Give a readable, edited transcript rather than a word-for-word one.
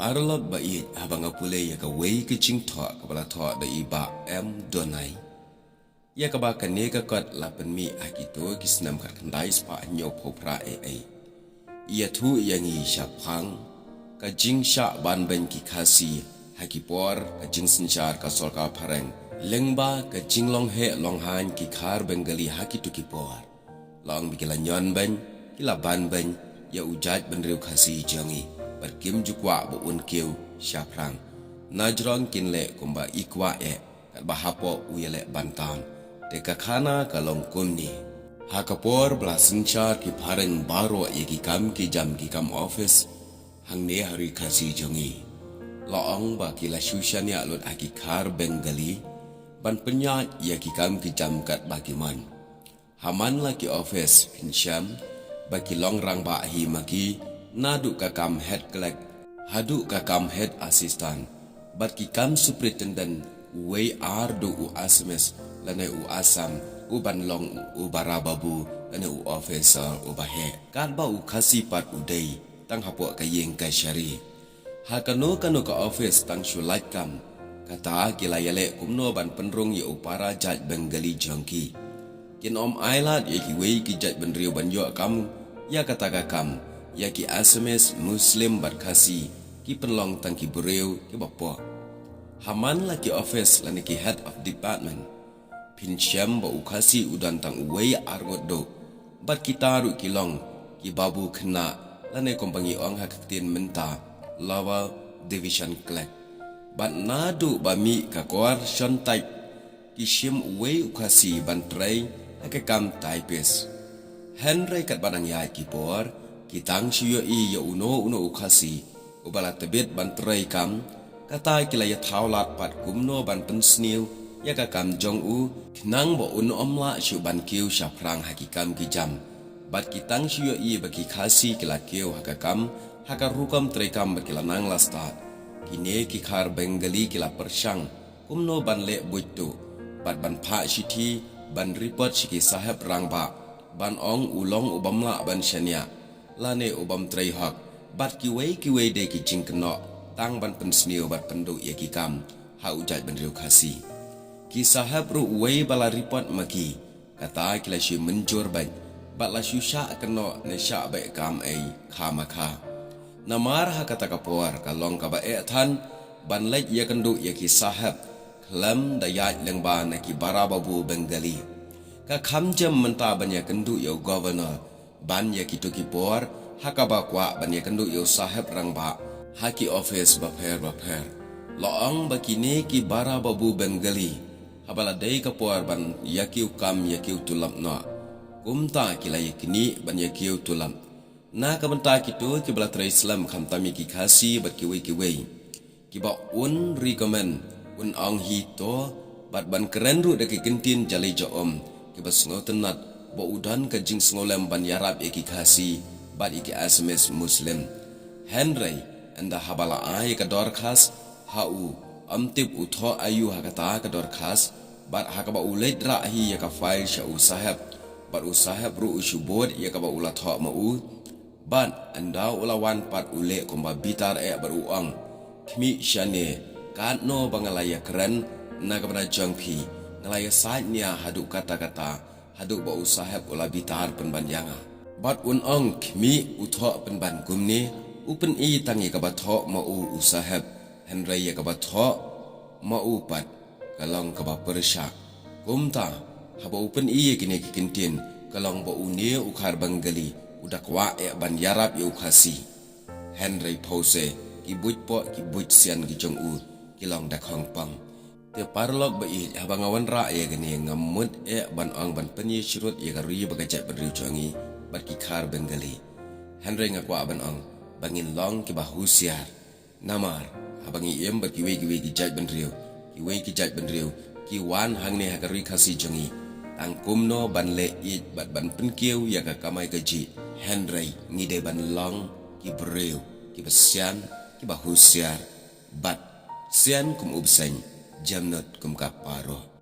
parlot bait habang apule ya ka wei ke ching tho ka bala tho da iba donai ya ka ba ka ne ka kot la pen mi akito kisnam ka kandai spa nyo phopra ia thu yang i syapang ka jing sya ban ben ki khasi hakipor ka jing sinchar ka sol ka phareng lengba ka jing long he long han ki khar bengali hakitu ki por long bikila nyon ben kila ban ben ya ujat ben riu khasi jangi berkim jukwa bu un kiu syaprang najrong kinle kumba ikwa kat bahapo uyele bantam deka khana kalong kumni hakapor blasinchar ki phareng baro ye ki kam ki jam ki kam office hangne hari khasi jangi loong ba kila shushania lut aki khar bengali ban penya ye ki kam ki jam kat bagiman haman la ki office pincham baki long rang ba hi maki nadu ka kam head clerk hadu ka kam head assistant bat ki kam superintendent we are do u asmes lane u asam u ban long u barababu lane u officer u bahe kan ba u khasi pat u dei tang hapo ka yeng ka shari ha kanu ka office tang shulat kam kata kila yale kumno ban penrung ye upara jaj bengali jongki kin om ailat ye ki wei ki jaj ben riu ban yo kam ya kata ka kam ya ki asmes muslim bat khasi ki penlong tang ki buriu ki bapo haman la ki office la ki head of department pincham ba u khasi udan tang wei argot do bat kita ru ki long ki babu khna la ne kompangi ong haktin menta lawa division clerk bat nadu ba mi ka kwar shontai ki shim wei u khasi ban trai ka kam typist Henry kat banang ya ki por kitang siyo i ya uno u khasi ubala tebet ban trai kam kata kila ya thaulat pat kumno ban pensniu ya ka kam jong u khnang bo uno omla shu ban kiu syaprang hakikam ki jam bat kitang siyo i baki khasi kila kiu hakakam haka rukam trai kam bakila nang lasta kine ki khar bengali kila persyang kumno ban le buitu bat ban pha shiti ban report shiki sahab rang ba ban ong ulong ubamla ban shania lane ubam trai hak bat ki wei de ki jingkno tang ban pensniu bat pendu ye ki kam ha ujat ban riu khasi ki sahab ru wei bala report maki kata kila shi menjur ban bat la shusha keno ne sha ba kam kha namar ha kata kapor kalong ka ba than ban lek ye kendu ye ki sahab klam dayat lengba na ki barababu bengali ka khamjam menta banya kendu yo governor ban ya kitu ki por hakaba kwa banya kendu yo sahab rangba haki office ba pher loong bakine ki bara babu bengali habala dei ka por ban yakiu kam yakiu tulam no kumta kila yakini ban yakiu tulam na ka benta kitu ki bala tra islam khamtami ki khasi bat ki wei ki ba un recommend un ong hi to bat ban keren ru de ki kentin jali joom kibas ngotenat bo udan ka jing ngolem ban yarab eki khasi bat iki asmes muslim Henry anda habala ai ka dor khas hau amtip utho ayu hakata ka dor khas bat hakaba uled ra hi ya ka file sha usahab bat usahab ru ushubod ya ka ba ulat tho ma u bat anda ulawan pat ule komba bitar bat uang kmi shane kan no bangalaya keren na ka bana jangpi ngalaya saatnya haduk kata-kata haduk ba usahab ula bitar penbanjanga bat un ong kmi utho penban kumni upen i tangi ka batho ma u usahab Henry ya ka batho ma u pat kalong ka ba persya kumta haba upen i kini kikintin kalong ba uni ukhar bangali udak wa ban yarab ya ukhasi Henry pose ki buj sian ki jong u kilong dak hongpang te parlok ba i habang awan ra ye gani ngamut ban ong ban penyi shurut ye gari bagajat badriu changi bat ki khar bengali Henry ngakwa ban ong bangin long ki bahusiar namar habang i em bat ki wei ki jat bandriu ki jat bandriu ki wan hang ne hagari khasi changi tang kumno ban le i bat ban penkiu ya ka kamai gaji Henry ngide ban long ki breu ki basian ki bahusiar bat sian kum ubseng jamnot kum kaparo